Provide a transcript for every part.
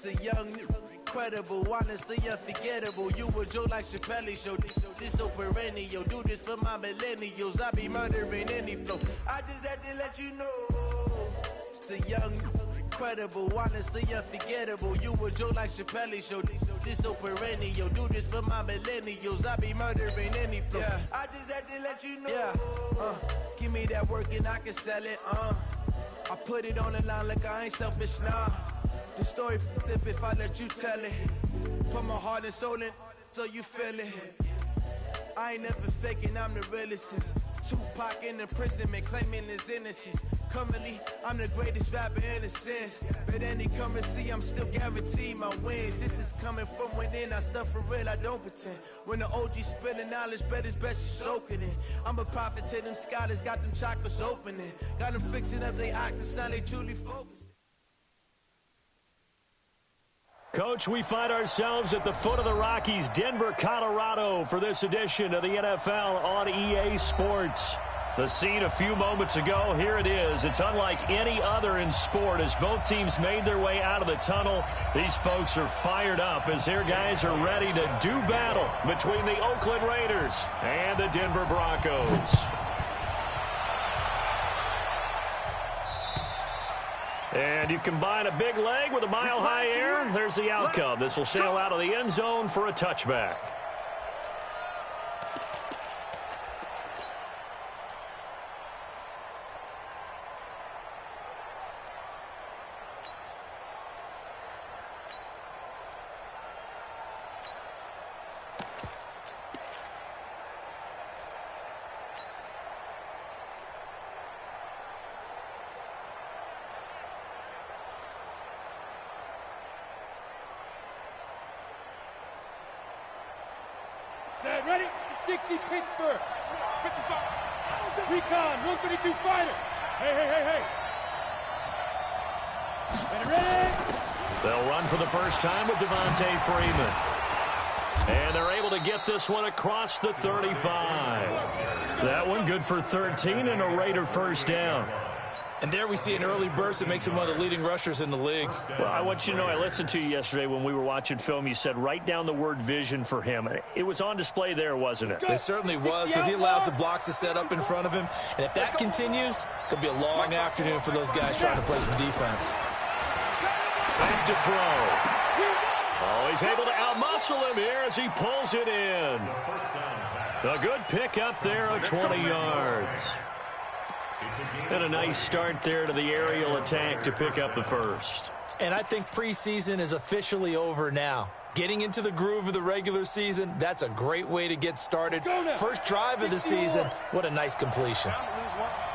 the young, incredible, honestly unforgettable. You a joke like Chappelle Show. This so perennial. Do this for my millennials. I be murdering any flow. I just had to let you know. It's the young, incredible, honestly unforgettable. You a joke like Chappelle Show. This so perennial. Do this for my millennials. I be murdering any flow. Yeah. I just had to let you know. Yeah. Give me that work and I can sell it. I put it on the line like I ain't selfish, nah. The story flip if I let you tell it. Put my heart and soul in so you feel it. I ain't never faking, I'm the realest since Tupac in imprisonment, claiming his innocence. Currently, I'm the greatest rapper in a sense. But any come and see, I'm still guaranteed my wins. This is coming from within, I stuff for real, I don't pretend. When the OG spilling knowledge, bet it's best you soak it in. I'm a prophet to them scholars, got them chakras opening. Got them fixing up their octaves, now they truly focus. Coach, we find ourselves at the foot of the Rockies, Denver, Colorado, for this edition of the NFL on EA Sports. The scene a few moments ago, here it is. It's unlike any other in sport as both teams made their way out of the tunnel. These folks are fired up as their guys are ready to do battle between the Oakland Raiders and the Denver Broncos. And you combine a big leg with a mile-high air, there's the outcome. This will sail out of the end zone for a touchback. Set, ready? 60 Pittsburgh. 55. Recon, 132 fighter. Hey. Ready? They'll run for the first time with Devontae Freeman. And they're able to get this one across the 35. That one good for 13 and a Raider first down. And there we see an early burst that makes him one of the leading rushers in the league. Well, I want you to know, I listened to you yesterday when we were watching film. You said write down the word vision for him. It was on display there, wasn't it? It certainly was, because he allows the blocks to set up in front of him. And if that continues, it'll be a long afternoon for those guys trying to play some defense. Back to throw. Oh, he's able to outmuscle him here as he pulls it in. A good pick up there of 20 yards. And a nice start there to the aerial attack to pick up the first. And I think preseason is officially over now. Getting into the groove of the regular season, that's a great way to get started. First drive of the season, what a nice completion.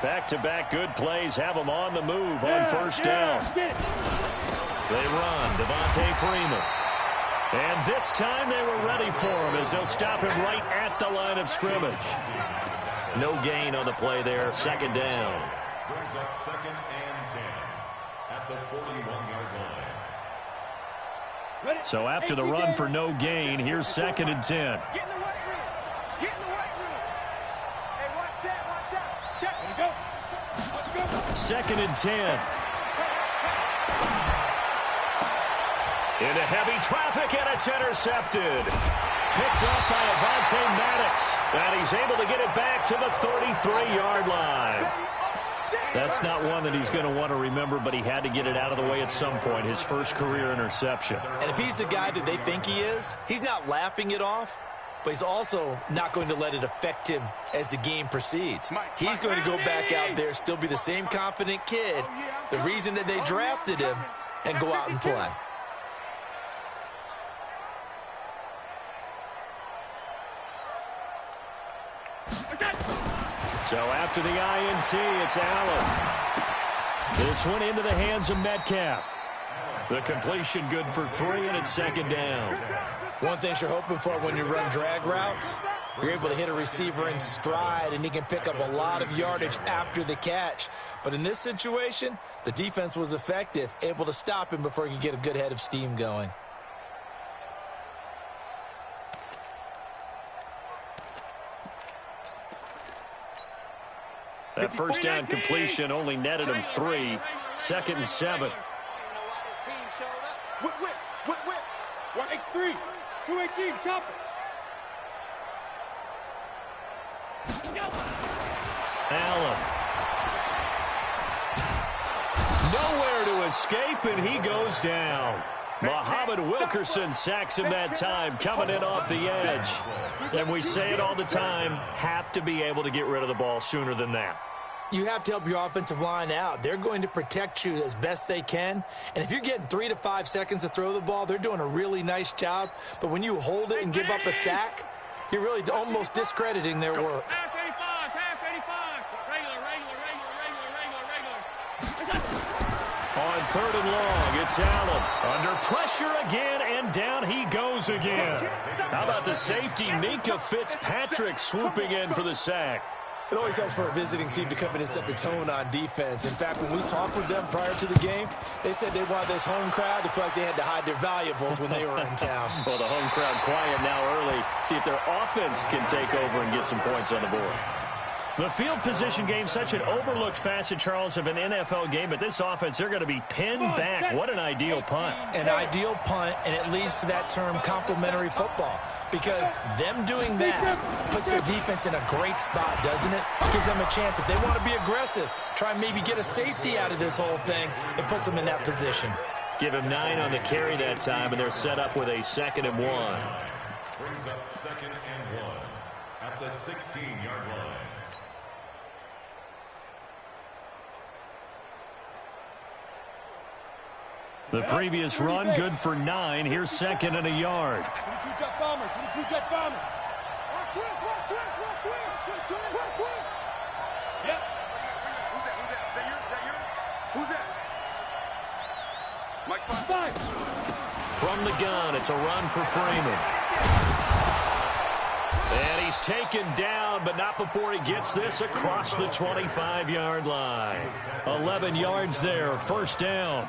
Back-to-back good plays have them on the move on first down. They run, Devontae Freeman. And this time they were ready for him as they'll stop him right at the line of scrimmage. No gain on the play there, second down. Brings up 2nd and 10 at the 41-yard line. So after the run for no gain, here's 2nd and 10. Get in the right room. Get in the right room. Hey, watch that. Check. There you go. Let's go. 2nd and 10. Into heavy traffic, and it's intercepted. Picked up by Avonte Maddox. And he's able to get it back to the 33-yard line. That's not one that he's going to want to remember, but he had to get it out of the way at some point, his first career interception. And if he's the guy that they think he is, he's not laughing it off, but he's also not going to let it affect him as the game proceeds. He's going to go back out there, still be the same confident kid, the reason that they drafted him, and go out and play. So after the INT, it's Allen. This one into the hands of Metcalf. The completion good for 3, and it's 2nd down. One thing you're hoping for when you run drag routes, you're able to hit a receiver in stride, and he can pick up a lot of yardage after the catch. But in this situation, the defense was effective, able to stop him before he could get a good head of steam going. That first down completion only netted him 3. 2nd and 7. Whip, whip, whip, whip. 1X3, 218, chopper. Allen. Nowhere to escape, and he goes down. Muhammad Wilkerson sacks him that time, coming in off the edge. And we say it all the time, have to be able to get rid of the ball sooner than that. You have to help your offensive line out. They're going to protect you as best they can. And if you're getting 3 to 5 seconds to throw the ball, they're doing a really nice job. But when you hold it and give up a sack, you're really almost discrediting their work. On 3rd and long, it's Allen. Under pressure again, and down he goes again. How about the safety, Minka Fitzpatrick, swooping in for the sack? It always helps for a visiting team to come in and set the tone on defense. In fact, when we talked with them prior to the game, they said they wanted this home crowd to feel like they had to hide their valuables when they were in town. Well, the home crowd quiet now early. See if their offense can take over and get some points on the board. The field position game, such an overlooked facet, Charles, of an NFL game, but this offense, they're going to be pinned back. What an ideal punt. An ideal punt, and it leads to that term complementary football. Because them doing that puts their defense in a great spot, doesn't it? Gives them a chance. If they want to be aggressive, try and maybe get a safety out of this whole thing, it puts them in that position. Give him 9 on the carry that time, and they're set up with a 2nd and 1. Brings up 2nd and 1 at the 16-yard line. The previous run, good for 9. Here's 2nd and a yard. Two-jet bombers, two-jet bombers. Yep. Who's that? Mike 5. From the gun, it's a run for Freeman. And he's taken down, but not before he gets this across the 25-yard line. 11 yards there, 1st down.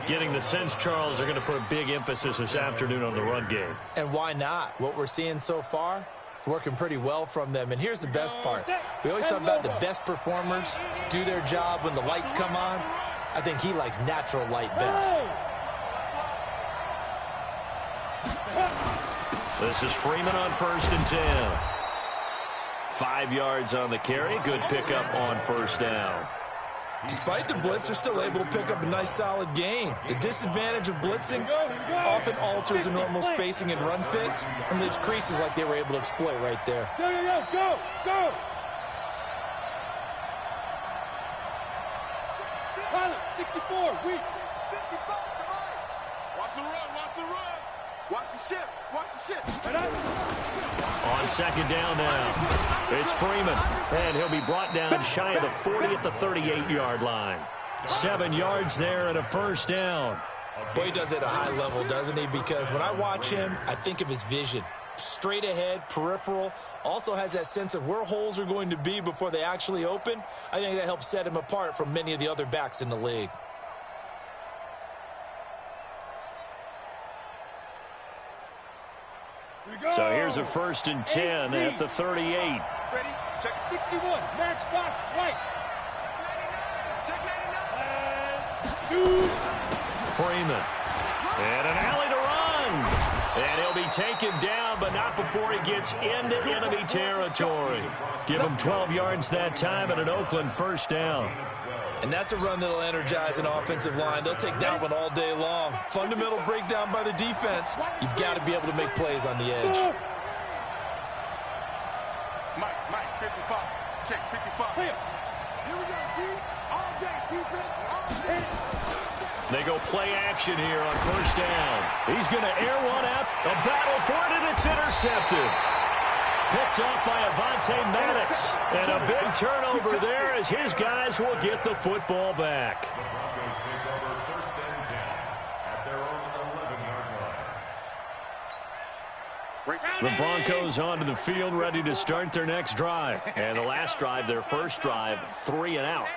Getting the sense, Charles, they're going to put a big emphasis this afternoon on the run game. And why not? What we're seeing so far, it's working pretty well from them. And here's the best part. We always talk about the best performers do their job when the lights come on. I think he likes natural light best. This is Freeman on 1st and 10. 5 yards on the carry. Good pickup on 1st down. Despite the blitz, they're still able to pick up a nice solid gain. The disadvantage of blitzing often alters the normal spacing and run fits and leaves creases like they were able to exploit right there. Go! Pilot, 64, weak. 55, watch the run. Watch the ship. On 2nd down now, it's Freeman, and he'll be brought down shy of the 40 at the 38-yard line. 7 yards there and a 1st down. Boy, he does it at a high level, doesn't he? Because when I watch him, I think of his vision. Straight ahead, peripheral, also has that sense of where holes are going to be before they actually open. I think that helps set him apart from many of the other backs in the league. So here's a 1st and 10 at the 38. Ready? Check 61. Matchbox right. Check 99. Shoot. Freeman. And an alley to run. And he'll be taken down, but not before he gets into enemy territory. Give him 12 yards that time and an Oakland 1st down. And that's a run that'll energize an offensive line. They'll take that one all day long. Fundamental breakdown by the defense. You've got to be able to make plays on the edge. Mike, 55. Check 55. Here we go, D. All day, defense, all day. They go play action here on 1st down. He's going to air one out. A battle for it, and it's intercepted. Picked off by Avonte Maddox. And a big turnover there as his guys will get the football back. The Broncos take over 1st and 10 at their own 11-yard line. The Broncos onto the field, ready to start their next drive. And the last drive, their first drive, 3 and out.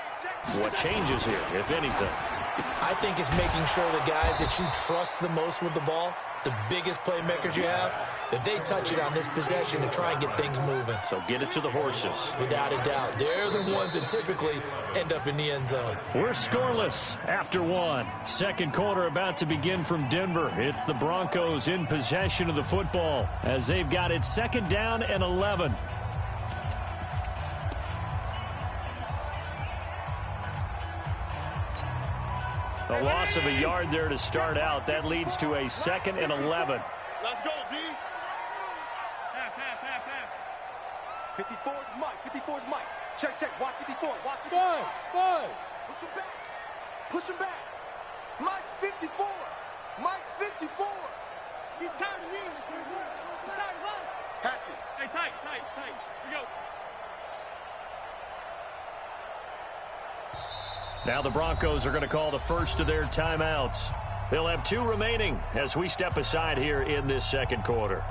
What changes here, if anything? I think it's making sure the guys that you trust the most with the ball, the biggest playmakers you have, that they touch it on this possession to try and get things moving. So get it to the horses. Without a doubt. They're the ones that typically end up in the end zone. We're scoreless after one. Second quarter about to begin from Denver. It's the Broncos in possession of the football as they've got it 2nd down and 11. A loss of a yard there to start out. That leads to a 2nd and 11. Let's go, D. Half. 54 is Mike. 54 is Mike. Check. Watch 54. Watch 54. Five. Push him back. Mike's 54. Mike's 54. He's tired of you. He's tired of us. Hatchet. Hey, tight. Here we go. Now the Broncos are going to call the first of their timeouts. They'll have 2 remaining as we step aside here in this second quarter.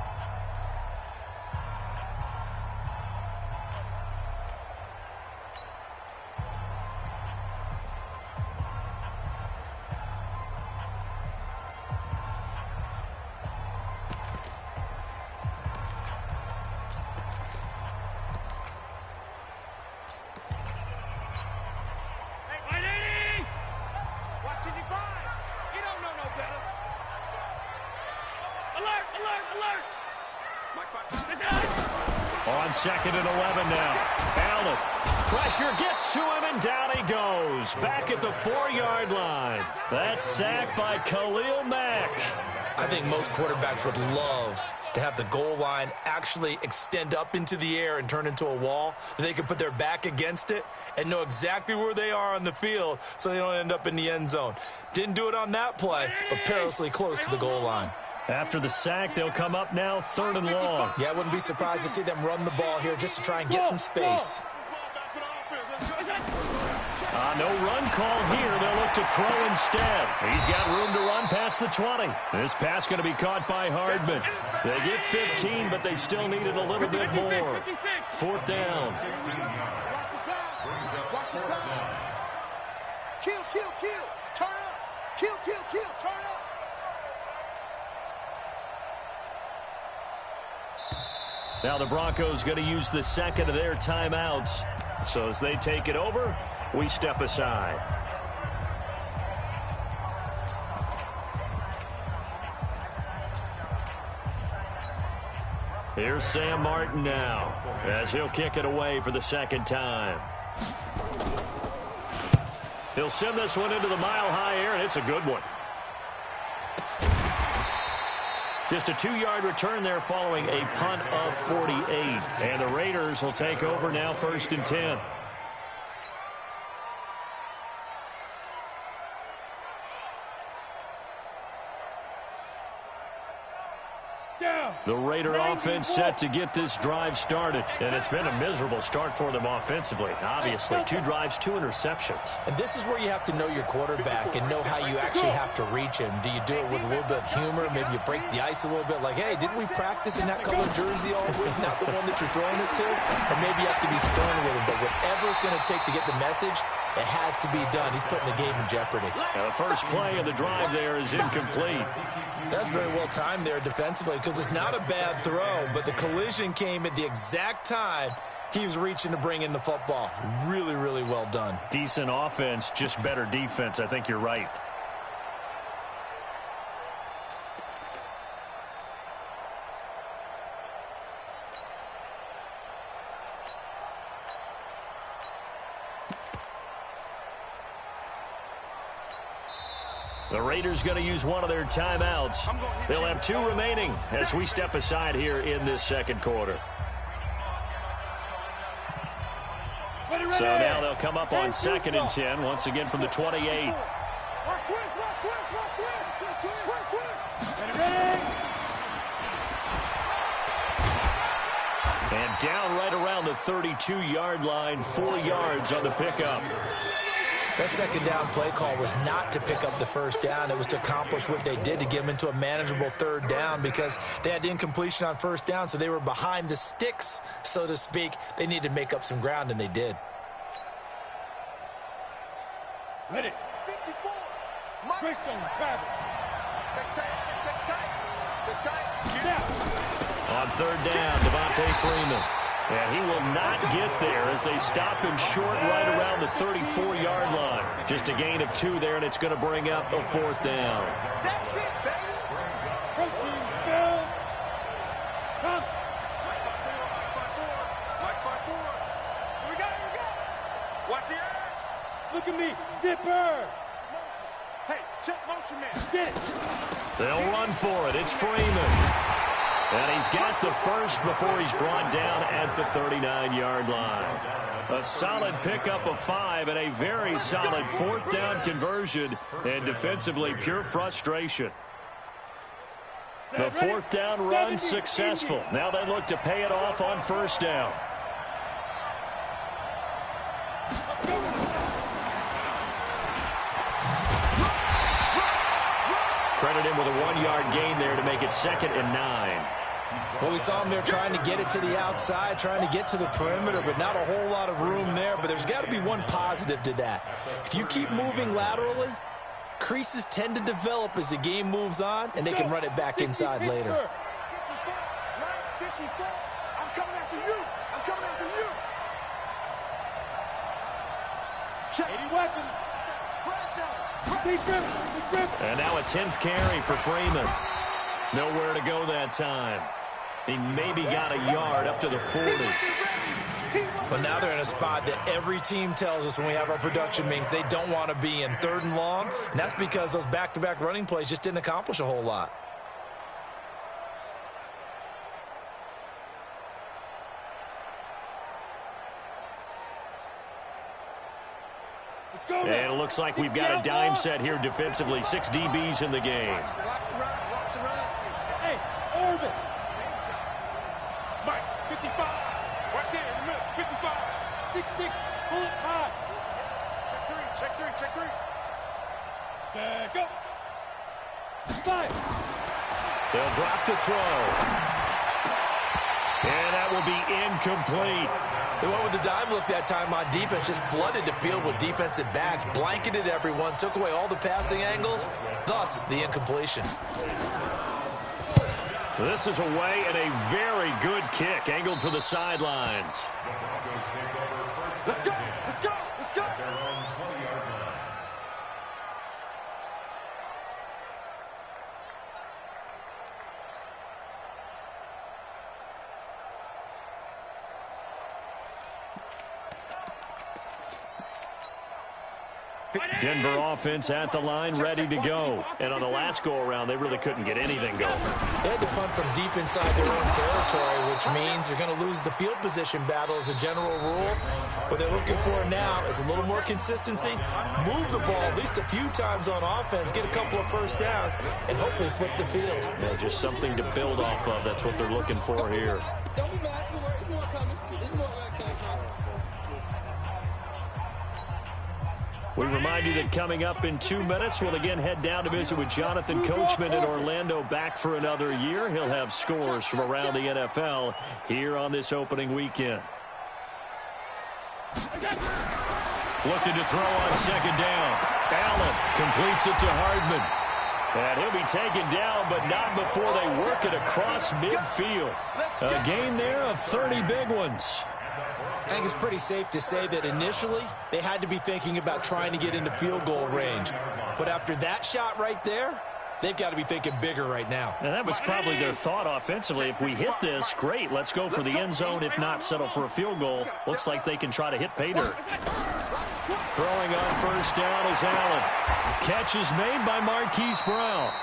On 2nd and 11 now. Allen. Pressure gets to him, and down he goes. Back at the 4-yard line. That's sacked by Khalil Mack. I think most quarterbacks would love to have the goal line actually extend up into the air and turn into a wall. They could put their back against it and know exactly where they are on the field so they don't end up in the end zone. Didn't do it on that play, but perilously close to the goal line. After the sack, they'll come up now 3rd and long. Yeah, I wouldn't be surprised to see them run the ball here just to try and get some space. No run call here. They'll look to throw instead. He's got room to run past the 20. This pass going to be caught by Hardman. They get 15, but they still need it a little bit more. 4th down. Kill. Turn up. Kill. Turn up. Now the Broncos going to use the 2nd of their timeouts. So as they take it over, we step aside. Here's Sam Martin now as he'll kick it away for the 2nd time. He'll send this one into the mile-high air, and it's a good one. Just a 2-yard return there following a punt of 48. And the Raiders will take over now 1st and 10. The Raider offense set to get this drive started. And it's been a miserable start for them offensively. Obviously, 2 drives, 2 interceptions. And this is where you have to know your quarterback and know how you actually have to reach him. Do you do it with a little bit of humor? Maybe you break the ice a little bit like, hey, didn't we practice in that colored jersey all week? Not the one that you're throwing it to? Or maybe you have to be stern with him. But whatever it's going to take to get the message, it has to be done. He's putting the game in jeopardy. Now the first play of the drive there is incomplete. That's very well timed there defensively because it's not a bad throw, but the collision came at the exact time he was reaching to bring in the football. Really, really well done. Decent offense, just better defense. I think you're right. The Raiders going to use one of their timeouts. They'll have 2 remaining as we step aside here in this second quarter. So now they'll come up on 2nd and 10, once again from the 28. And down right around the 32-yard line, 4 yards on the pickup. That 2nd down play call was not to pick up the 1st down. It was to accomplish what they did to get them into a manageable 3rd down because they had incompletion on 1st down, so they were behind the sticks, so to speak. They needed to make up some ground, and they did. Ready. 54. Mike. Greystone, travel. Check tight. Check tight. Check tight. Snap. On third down, Devontae Freeman. And he will not get there as they stop him short right around the 34-yard line. Just a gain of 2 there, and it's going to bring up a 4th down. That's it, baby. Coaching spell. Come. Mike 5-4. Mike 5-4. Here we go. Watch the eye. Look at me. Zipper. Hey, check motion, man. Get it. They'll run for it. It's Freeman. And he's got the first before he's brought down at the 39-yard line. A solid pickup of 5 and a very solid 4th down conversion. And defensively, pure frustration. The 4th down run successful. Now they look to pay it off on 1st down. Credit him with a 1-yard gain there to make it 2nd and 9. Well, we saw him there trying to get it to the outside, trying to get to the perimeter, but not a whole lot of room there. But there's got to be one positive to that. If you keep moving laterally, creases tend to develop as the game moves on, and they can run it back inside later. 54. I'm coming after you. I'm coming after you. Check. 80 weapons. And now a 10th carry for Freeman. Nowhere to go that time. He maybe got a yard up to the 40. But now they're in a spot that every team tells us when we have our production meetings they don't want to be in, 3rd and long. And that's because those back-to-back running plays just didn't accomplish a whole lot. And it looks like we've got a dime set here defensively. 6 DBs in the game. Hey, orbit. Mike, 55. Right there in the middle, 55. 6-6, pull it high. Check 3. Check up. 5. They'll drop to throw. And that will be incomplete. They went with the dime look that time on defense, just flooded the field with defensive backs, blanketed everyone, took away all the passing angles, thus the incompletion. This is away and a very good kick, angled for the sidelines. Let's go. Let's go. Let's go. Denver offense at the line, ready to go. And on the last go-around, they really couldn't get anything going. They had to punt from deep inside their own territory, which means you're going to lose the field position battle as a general rule. What they're looking for now is a little more consistency, move the ball at least a few times on offense, get a couple of first downs, and hopefully flip the field. Yeah, just something to build off of. That's what they're looking for here. Don't be mad. It's more coming. It's more coming. We remind you that coming up in 2 minutes, we'll again head down to visit with Jonathan Coachman in Orlando, back for another year. He'll have scores from around the NFL here on this opening weekend. Looking to throw on 2nd down. Allen completes it to Hardman. And he'll be taken down, but not before they work it across midfield. A gain there of 30 big ones. I think it's pretty safe to say that initially they had to be thinking about trying to get into field goal range. But after that shot right there, they've got to be thinking bigger right now. And that was probably their thought offensively. If we hit this, great, let's go for the end zone. If not, settle for a field goal. Looks like they can try to hit pay dirt. Throwing on 1st down is Allen. Catch is made by Marquise Brown.